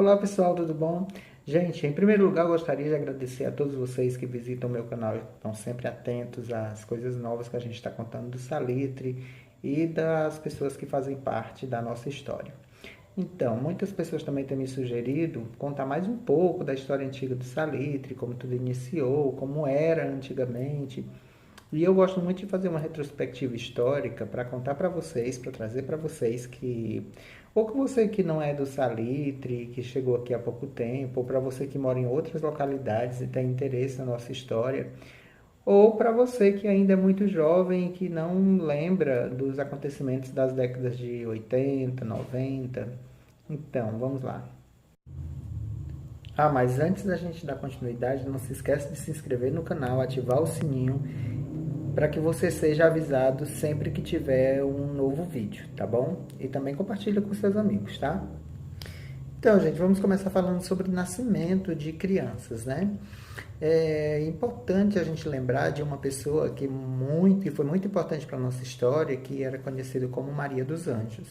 Olá pessoal, tudo bom? Gente, em primeiro lugar, eu gostaria de agradecer a todos vocês que visitam o meu canal e estão sempre atentos às coisas novas que a gente está contando do Salitre e das pessoas que fazem parte da nossa história. Então, muitas pessoas também têm me sugerido contar mais um pouco da história antiga do Salitre, como tudo iniciou, como era antigamente. E eu gosto muito de fazer uma retrospectiva histórica para contar para vocês, para trazer para vocês que, ou que você que não é do Salitre, que chegou aqui há pouco tempo, ou para você que mora em outras localidades e tem interesse na nossa história, ou para você que ainda é muito jovem e que não lembra dos acontecimentos das décadas de 80, 90. Então, vamos lá. Mas antes da gente dar continuidade, não se esqueça de se inscrever no canal, ativar o sininho para que você seja avisado sempre que tiver um novo vídeo, tá bom? E também compartilha com seus amigos, tá? Então, gente, vamos começar falando sobre o nascimento de crianças, né? É importante a gente lembrar de uma pessoa que foi muito importante para a nossa história, que era conhecida como Maria dos Anjos.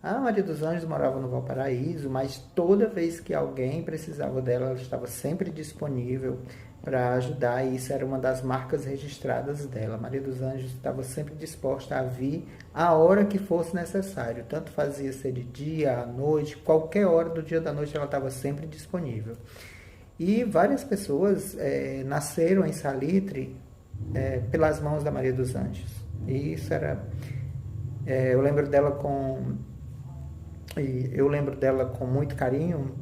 A Maria dos Anjos morava no Valparaíso, mas toda vez que alguém precisava dela, ela estava sempre disponível para ajudar, e isso era uma das marcas registradas dela. A Maria dos Anjos estava sempre disposta a vir a hora que fosse necessário, tanto fazia ser de dia, à noite, qualquer hora do dia ou da noite ela estava sempre disponível. E várias pessoas nasceram em Salitre pelas mãos da Maria dos Anjos. E isso era... eu lembro dela com muito carinho,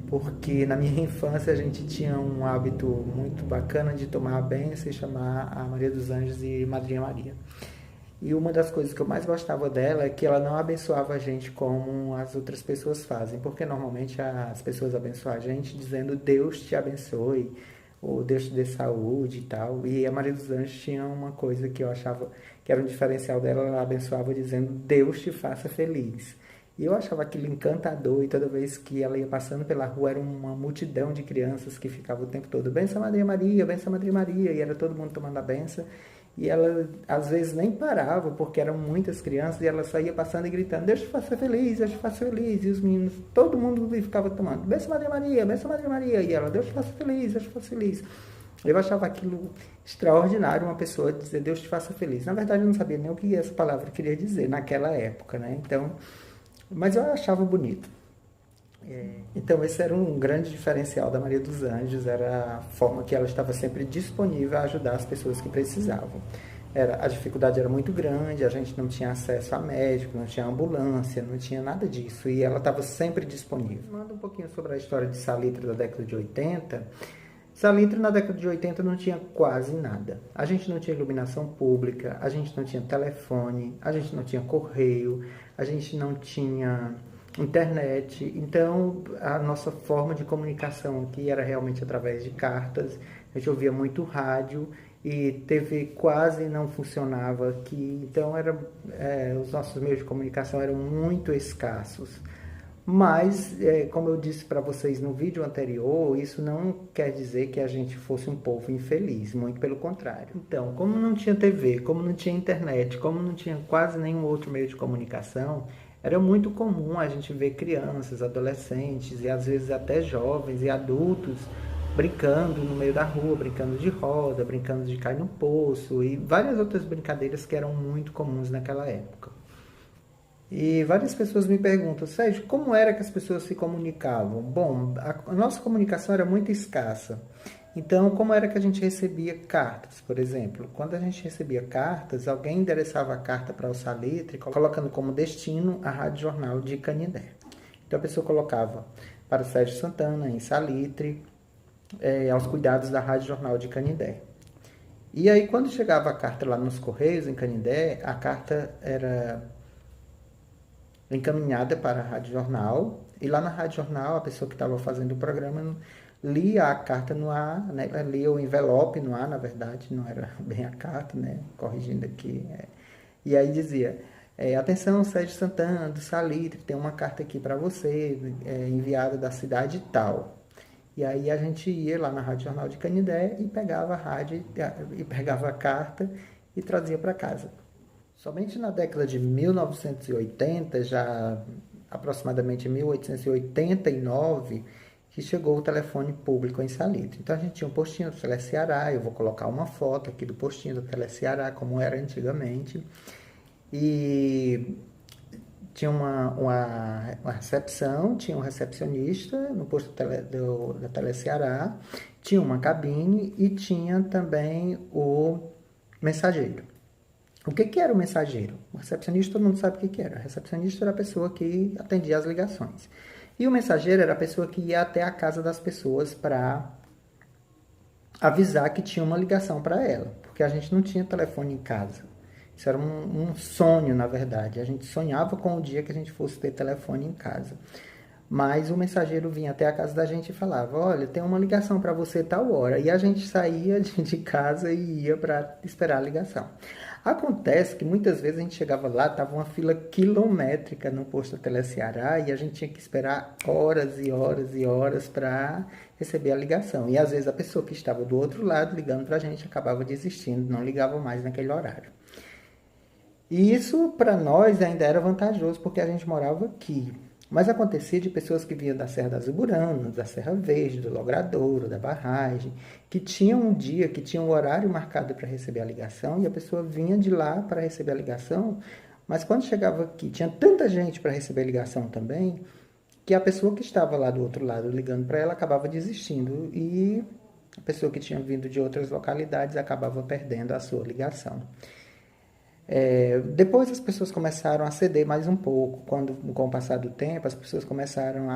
porque na minha infância a gente tinha um hábito muito bacana de tomar a bênção e chamar a Maria dos Anjos de Madrinha Maria. E uma das coisas que eu mais gostava dela é que ela não abençoava a gente como as outras pessoas fazem, porque normalmente as pessoas abençoam a gente dizendo Deus te abençoe, ou Deus te dê saúde e tal. E a Maria dos Anjos tinha uma coisa que eu achava que era um diferencial dela, ela abençoava dizendo Deus te faça feliz. E eu achava aquilo encantador, e toda vez que ela ia passando pela rua, era uma multidão de crianças que ficava o tempo todo, benção Madrinha Maria, benção Madrinha Maria, e era todo mundo tomando a benção. E ela, às vezes, nem parava, porque eram muitas crianças, e ela só ia passando e gritando, Deus te faça feliz, Deus te faça feliz. E os meninos, todo mundo ficava tomando, benção Madrinha Maria, benção Madrinha Maria. E ela, Deus te faça feliz, Deus te faça feliz. Eu achava aquilo extraordinário, uma pessoa dizer Deus te faça feliz. Na verdade, eu não sabia nem o que essa palavra queria dizer naquela época, né? Então, mas eu achava bonito. Então, esse era um grande diferencial da Maria dos Anjos, era a forma que ela estava sempre disponível a ajudar as pessoas que precisavam. A dificuldade era muito grande, a gente não tinha acesso a médico, não tinha ambulância, não tinha nada disso, e ela estava sempre disponível. Manda um pouquinho sobre a história de Salitre da década de 80. Salitre na década de 80 não tinha quase nada. A gente não tinha iluminação pública, a gente não tinha telefone, a gente não tinha correio, a gente não tinha internet. Então, a nossa forma de comunicação aqui era realmente através de cartas. A gente ouvia muito rádio e TV quase não funcionava aqui. Então, os nossos meios de comunicação eram muito escassos. Mas, como eu disse para vocês no vídeo anterior, isso não quer dizer que a gente fosse um povo infeliz, muito pelo contrário. Então, como não tinha TV, como não tinha internet, como não tinha quase nenhum outro meio de comunicação, era muito comum a gente ver crianças, adolescentes e às vezes até jovens e adultos brincando no meio da rua, brincando de roda, brincando de cair no poço e várias outras brincadeiras que eram muito comuns naquela época. E várias pessoas me perguntam, Sérgio, como era que as pessoas se comunicavam? Bom, a nossa comunicação era muito escassa. Então, como era que a gente recebia cartas, por exemplo? Quando a gente recebia cartas, alguém endereçava a carta para o Salitre, colocando como destino a Rádio Jornal de Canindé. Então, a pessoa colocava para Sérgio Santana, em Salitre, aos cuidados da Rádio Jornal de Canindé. E aí, quando chegava a carta lá nos Correios, em Canindé, a carta era encaminhada para a Rádio Jornal, e lá na Rádio Jornal, a pessoa que estava fazendo o programa lia a carta no ar, né? Lia o envelope no ar, na verdade, não era bem a carta, né? Corrigindo aqui. E aí dizia, atenção, Sérgio Santana, do Salitre, tem uma carta aqui para você, enviada da cidade tal. E aí a gente ia lá na Rádio Jornal de Canindé e pegava a rádio e pegava a carta e trazia para casa. Somente na década de 1980, já aproximadamente em 1889, que chegou o telefone público em Salitre. Então a gente tinha um postinho do Teleceará, eu vou colocar uma foto aqui do postinho do Teleceará, como era antigamente, e tinha uma recepção, tinha um recepcionista no posto da Teleceará, tinha uma cabine e tinha também o mensageiro. O que era o mensageiro? O recepcionista, todo mundo sabe o que era. O recepcionista era a pessoa que atendia as ligações. E o mensageiro era a pessoa que ia até a casa das pessoas para avisar que tinha uma ligação para ela. Porque a gente não tinha telefone em casa. Isso era um sonho, na verdade. A gente sonhava com o dia que a gente fosse ter telefone em casa. Mas o mensageiro vinha até a casa da gente e falava: olha, tem uma ligação para você tal hora. E a gente saía de casa e ia para esperar a ligação. Acontece que muitas vezes a gente chegava lá, estava uma fila quilométrica no posto da Teleceará e a gente tinha que esperar horas e horas e horas para receber a ligação. E às vezes a pessoa que estava do outro lado ligando para a gente acabava desistindo, não ligava mais naquele horário. E isso para nós ainda era vantajoso porque a gente morava aqui. Mas acontecia de pessoas que vinham da Serra das Uburanas, da Serra Verde, do Logradouro, da Barragem, que tinham um dia, que tinham um horário marcado para receber a ligação, e a pessoa vinha de lá para receber a ligação, mas quando chegava aqui, tinha tanta gente para receber a ligação também, que a pessoa que estava lá do outro lado ligando para ela acabava desistindo, e a pessoa que tinha vindo de outras localidades acabava perdendo a sua ligação. Depois as pessoas começaram a ceder mais um pouco, com o passar do tempo, as pessoas começaram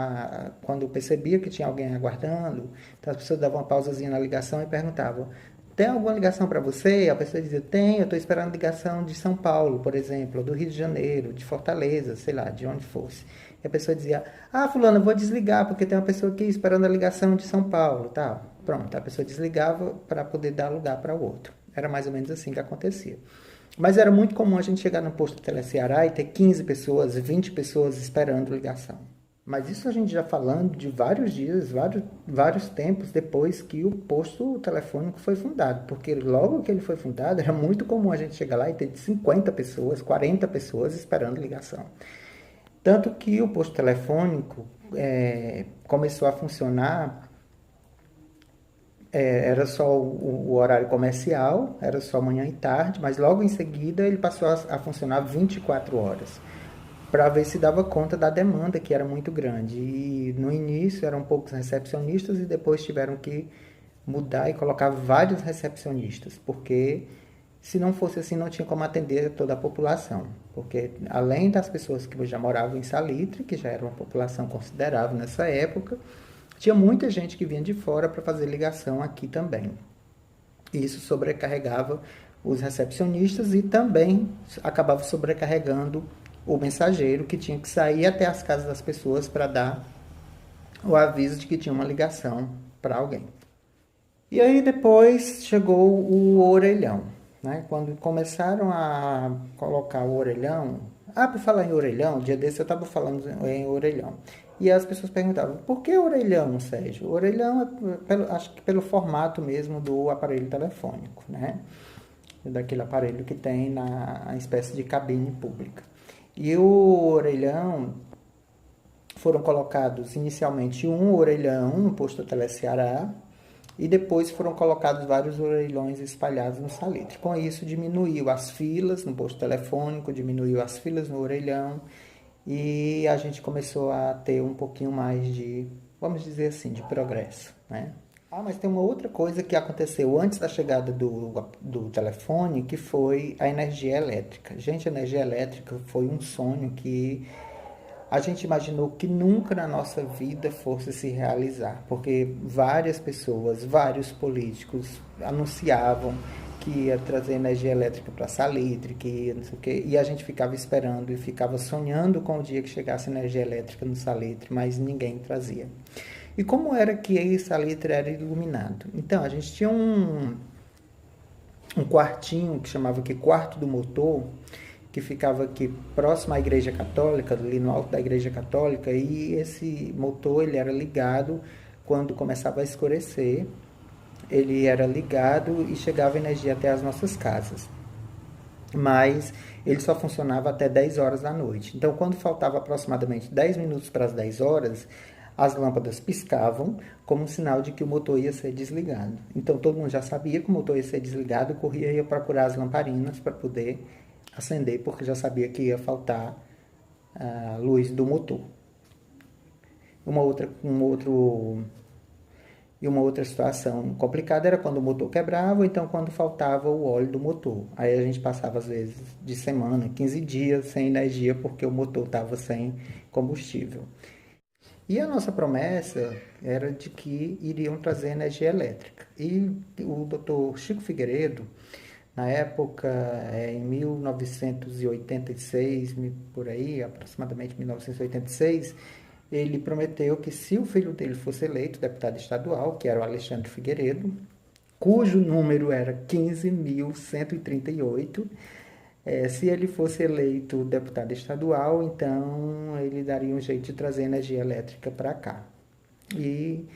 quando percebia que tinha alguém aguardando, então as pessoas davam uma pausazinha na ligação e perguntavam: tem alguma ligação para você? A pessoa dizia: tem, eu estou esperando ligação de São Paulo, por exemplo, ou do Rio de Janeiro, de Fortaleza, sei lá, de onde fosse. E a pessoa dizia: fulano, eu vou desligar porque tem uma pessoa aqui esperando a ligação de São Paulo, tá? Pronto, a pessoa desligava para poder dar lugar para o outro. Era mais ou menos assim que acontecia. Mas era muito comum a gente chegar no posto do Teleceará e ter 15 pessoas, 20 pessoas esperando ligação. Mas isso a gente já falando de vários dias, vários tempos depois que o posto telefônico foi fundado. Porque logo que ele foi fundado, era muito comum a gente chegar lá e ter 50 pessoas, 40 pessoas esperando ligação. Tanto que o posto telefônico começou a funcionar. Era só o horário comercial, era só manhã e tarde, mas logo em seguida ele passou a funcionar 24 horas, para ver se dava conta da demanda, que era muito grande. E no início eram poucos recepcionistas e depois tiveram que mudar e colocar vários recepcionistas, porque se não fosse assim não tinha como atender toda a população, porque além das pessoas que já moravam em Salitre, que já era uma população considerável nessa época, tinha muita gente que vinha de fora para fazer ligação aqui também. Isso sobrecarregava os recepcionistas e também acabava sobrecarregando o mensageiro, que tinha que sair até as casas das pessoas para dar o aviso de que tinha uma ligação para alguém. E aí depois chegou o orelhão, né? Quando começaram a colocar o orelhão... por falar em orelhão, um dia desse eu estava falando em orelhão. E as pessoas perguntavam: por que orelhão, Sérgio? O orelhão acho que pelo formato mesmo do aparelho telefônico, né? Daquele aparelho que tem na espécie de cabine pública. E o orelhão, foram colocados inicialmente um orelhão no posto Teleceará, e depois foram colocados vários orelhões espalhados no Salitre. Com isso diminuiu as filas no posto telefônico, diminuiu as filas no orelhão, e a gente começou a ter um pouquinho mais de, vamos dizer assim, de progresso, né? Mas tem uma outra coisa que aconteceu antes da chegada do telefone, que foi a energia elétrica. Gente, a energia elétrica foi um sonho que a gente imaginou que nunca na nossa vida fosse se realizar, porque várias pessoas, vários políticos anunciavam que ia trazer energia elétrica para Salitre, que ia não sei o quê, e a gente ficava esperando e ficava sonhando com o dia que chegasse energia elétrica no Salitre, mas ninguém trazia. E como era que Salitre era iluminado? Então, a gente tinha um quartinho que chamava aqui Quarto do Motor, que ficava aqui próximo à Igreja Católica, ali no alto da Igreja Católica, e esse motor ele era ligado quando começava a escurecer, ele era ligado e chegava energia até as nossas casas. mas ele só funcionava até 10 horas da noite. Então, quando faltava aproximadamente 10 minutos para as 10 horas, as lâmpadas piscavam como um sinal de que o motor ia ser desligado. Então, todo mundo já sabia que o motor ia ser desligado, corria e ia procurar as lamparinas para poder acender, porque já sabia que ia faltar a luz do motor. Uma outra situação complicada era quando o motor quebrava, ou então quando faltava o óleo do motor. Aí a gente passava, às vezes, de semana, 15 dias sem energia, porque o motor estava sem combustível. E a nossa promessa era de que iriam trazer energia elétrica. E o Dr. Chico Figueiredo, na época, em 1986, por aí, aproximadamente 1986, ele prometeu que se o filho dele fosse eleito deputado estadual, que era o Alexandre Figueiredo, cujo número era 15.138, se ele fosse eleito deputado estadual, então ele daria um jeito de trazer energia elétrica para cá. E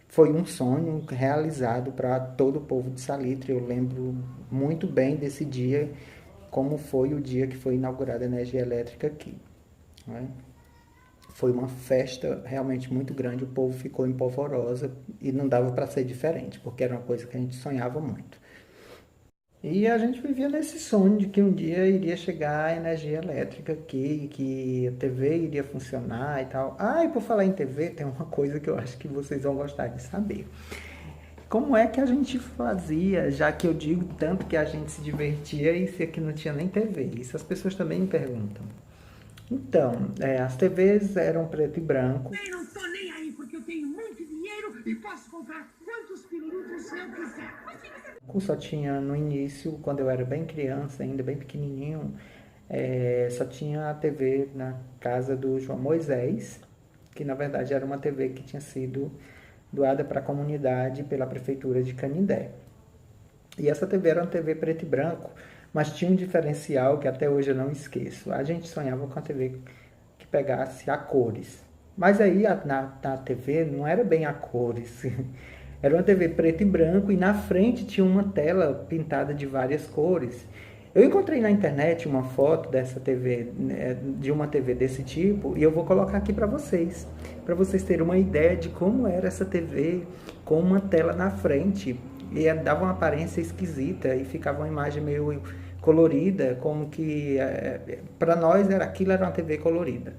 foi um sonho realizado para todo o povo de Salitre. Eu lembro muito bem desse dia, como foi o dia que foi inaugurada a energia elétrica aqui, né? Foi uma festa realmente muito grande, o povo ficou em polvorosa e não dava para ser diferente, porque era uma coisa que a gente sonhava muito. E a gente vivia nesse sonho de que um dia iria chegar a energia elétrica aqui, que a TV iria funcionar e tal. Ah, e por falar em TV, tem uma coisa que eu acho que vocês vão gostar de saber. Como é que a gente fazia, já que eu digo tanto que a gente se divertia e se aqui não tinha nem TV? Isso as pessoas também me perguntam. Então, as TVs eram preto e branco. Eu não tô nem aí, porque eu tenho muito dinheiro e posso comprar quantos pirulitos eu quiser. Só tinha no início, quando eu era bem criança, ainda bem pequenininho, só tinha a TV na casa do João Moisés, que na verdade era uma TV que tinha sido doada para a comunidade pela prefeitura de Canindé. E essa TV era uma TV preto e branco, mas tinha um diferencial que até hoje eu não esqueço. A gente sonhava com a TV que pegasse a cores. Mas aí na TV não era bem a cores. Era uma TV preto e branco e na frente tinha uma tela pintada de várias cores. Eu encontrei na internet uma foto dessa TV, de uma TV desse tipo, e eu vou colocar aqui para vocês terem uma ideia de como era essa TV com uma tela na frente. E dava uma aparência esquisita e ficava uma imagem meio colorida, como que para nós aquilo era uma TV colorida.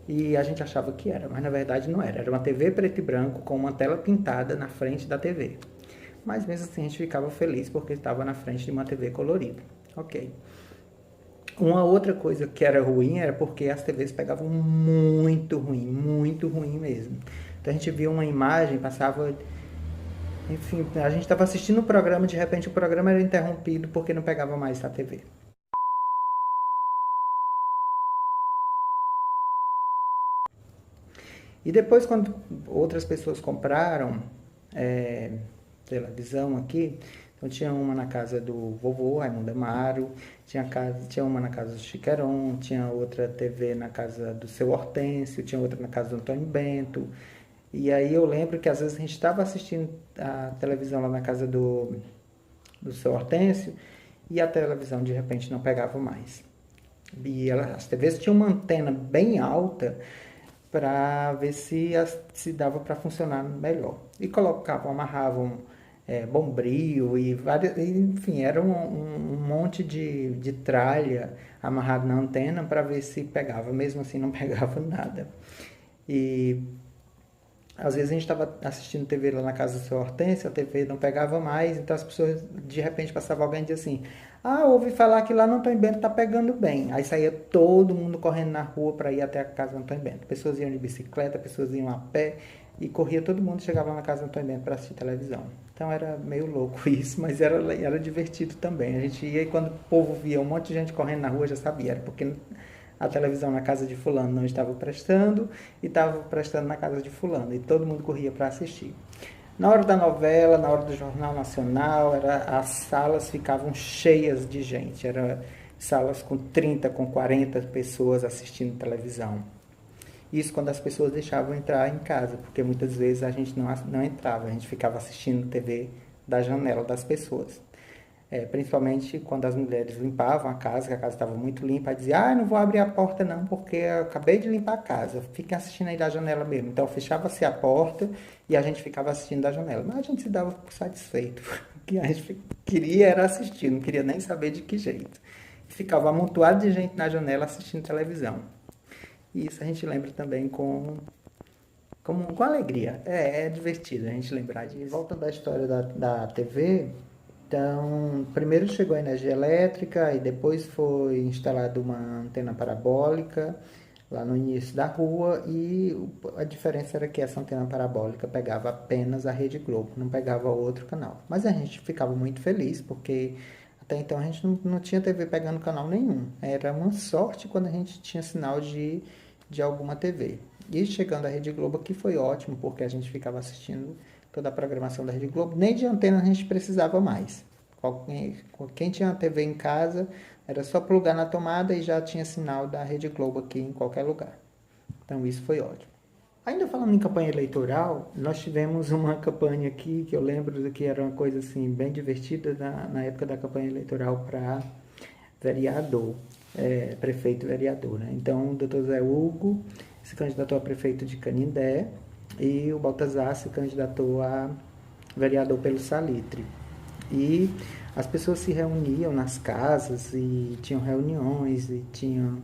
E a gente achava que era, mas na verdade não era. Era uma TV preto e branco com uma tela pintada na frente da TV. Mas mesmo assim a gente ficava feliz porque estava na frente de uma TV colorida. Ok. Uma outra coisa que era ruim era porque as TVs pegavam muito ruim mesmo. Então a gente via uma imagem, passava... Enfim, a gente estava assistindo o programa, de repente o programa era interrompido porque não pegava mais a TV. E depois, quando outras pessoas compraram televisão aqui, então tinha uma na casa do vovô Raimundo Amaro, tinha uma na casa do Chiqueron, tinha outra TV na casa do seu Hortêncio, tinha outra na casa do Antônio Bento. E aí eu lembro que às vezes a gente estava assistindo a televisão lá na casa do seu Hortêncio e a televisão de repente não pegava mais. E as TVs tinham uma antena bem alta para ver se dava para funcionar melhor. E amarravam bombril e várias, enfim, era um monte de tralha amarrado na antena para ver se pegava. Mesmo assim não pegava nada. E às vezes a gente estava assistindo TV lá na casa do seu Hortêncio, a TV não pegava mais, então as pessoas, de repente, passava alguém e dizia assim: ah, ouvi falar que lá no Antônio Bento tá pegando bem. Aí saía todo mundo correndo na rua para ir até a casa do Antônio Bento. Pessoas iam de bicicleta, pessoas iam a pé, e corria todo mundo, chegava lá na casa do Antônio Bento para assistir televisão. Então era meio louco isso, mas era divertido também. A gente ia e quando o povo via um monte de gente correndo na rua, já sabia, era porque a televisão na casa de fulano não estava prestando e estava prestando na casa de fulano. E todo mundo corria para assistir. Na hora da novela, na hora do Jornal Nacional, as salas ficavam cheias de gente. Eram salas com 30, com 40 pessoas assistindo televisão. Isso quando as pessoas deixavam entrar em casa, porque muitas vezes a gente não entrava, a gente ficava assistindo TV da janela das pessoas. Principalmente quando as mulheres limpavam a casa, que a casa estava muito limpa, aí dizia, não vou abrir a porta não, porque eu acabei de limpar a casa, fiquem assistindo aí da janela mesmo. Então fechava-se a porta e a gente ficava assistindo da janela. Mas a gente se dava por satisfeito, o que a gente queria era assistir, não queria nem saber de que jeito. Ficava amontoado de gente na janela assistindo televisão. E isso a gente lembra também com alegria. É divertido a gente lembrar de... Voltando à história da TV... Então, primeiro chegou a energia elétrica e depois foi instalada uma antena parabólica lá no início da rua e a diferença era que essa antena parabólica pegava apenas a Rede Globo, não pegava outro canal. Mas a gente ficava muito feliz porque até então a gente não tinha TV pegando canal nenhum. Era uma sorte quando a gente tinha sinal de alguma TV. E chegando a Rede Globo aqui foi ótimo porque a gente ficava assistindo toda a programação da Rede Globo, nem de antena a gente precisava mais. Quem tinha uma TV em casa, era só plugar na tomada e já tinha sinal da Rede Globo aqui em qualquer lugar. Então isso foi ótimo. Ainda falando em campanha eleitoral, nós tivemos uma campanha aqui, que eu lembro que era uma coisa assim, bem divertida na época da campanha eleitoral para vereador, prefeito e vereador. Né? Então o Dr. Zé Hugo se candidatou a prefeito de Canindé, e o Baltazar se candidatou a vereador pelo Salitre. E as pessoas se reuniam nas casas e tinham reuniões e tinham...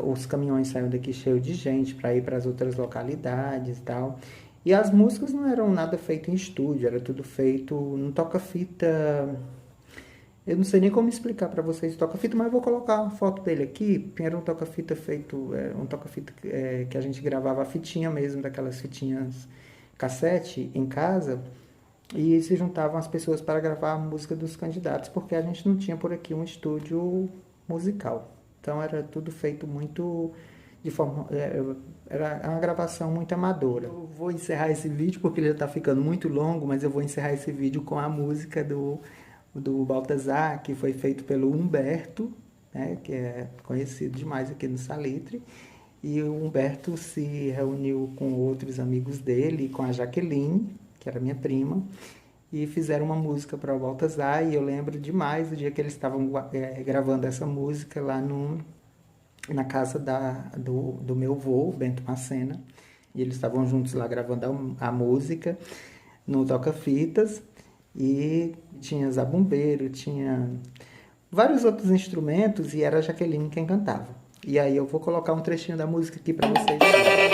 os caminhões saíam daqui cheios de gente para ir para as outras localidades e tal. E as músicas não eram nada feito em estúdio, era tudo feito no toca-fita... Eu não sei nem como explicar para vocês o toca-fita, mas eu vou colocar uma foto dele aqui. Era um toca-fita feito, que a gente gravava a fitinha mesmo, daquelas fitinhas cassete em casa, e se juntavam as pessoas para gravar a música dos candidatos, porque a gente não tinha por aqui um estúdio musical. Então era tudo feito muito de forma... Era uma gravação muito amadora. Eu vou encerrar esse vídeo porque ele já está ficando muito longo, mas eu vou encerrar esse vídeo com a música do Baltazar, que foi feito pelo Humberto, né, que é conhecido demais aqui no Salitre, e o Humberto se reuniu com outros amigos dele, com a Jaqueline, que era minha prima, e fizeram uma música para o Baltazar, e eu lembro demais do dia que eles estavam gravando essa música lá na casa do meu avô, Bento Macena, e eles estavam juntos lá gravando a música no toca-fitas, e tinha zabumbeiro, tinha vários outros instrumentos e era a Jaqueline quem cantava. E aí eu vou colocar um trechinho da música aqui para vocês verem.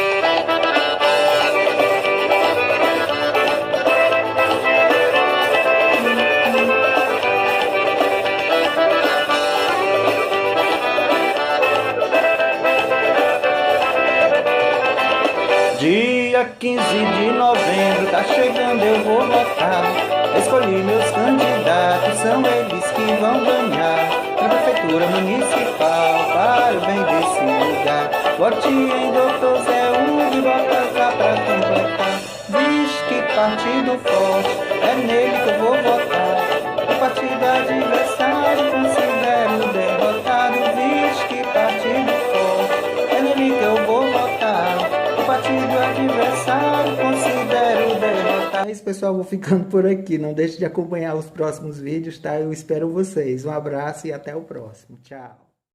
Dia 15 de novembro, tá chegando, eu vou votar. Escolhi meus candidatos, são eles que vão ganhar pra prefeitura municipal, para o bem desse lugar. Vote em Dr. Zé Hugo e Baltazar pra completar. Vixe, que partido forte, é nele que eu vou votar. O partido adversário considero derrotado. Vixe, que partido forte, é nele que eu vou votar. O partido adversário considero derrotado. É isso, pessoal, vou ficando por aqui. Não deixe de acompanhar os próximos vídeos, tá? Eu espero vocês. Um abraço e até o próximo. Tchau.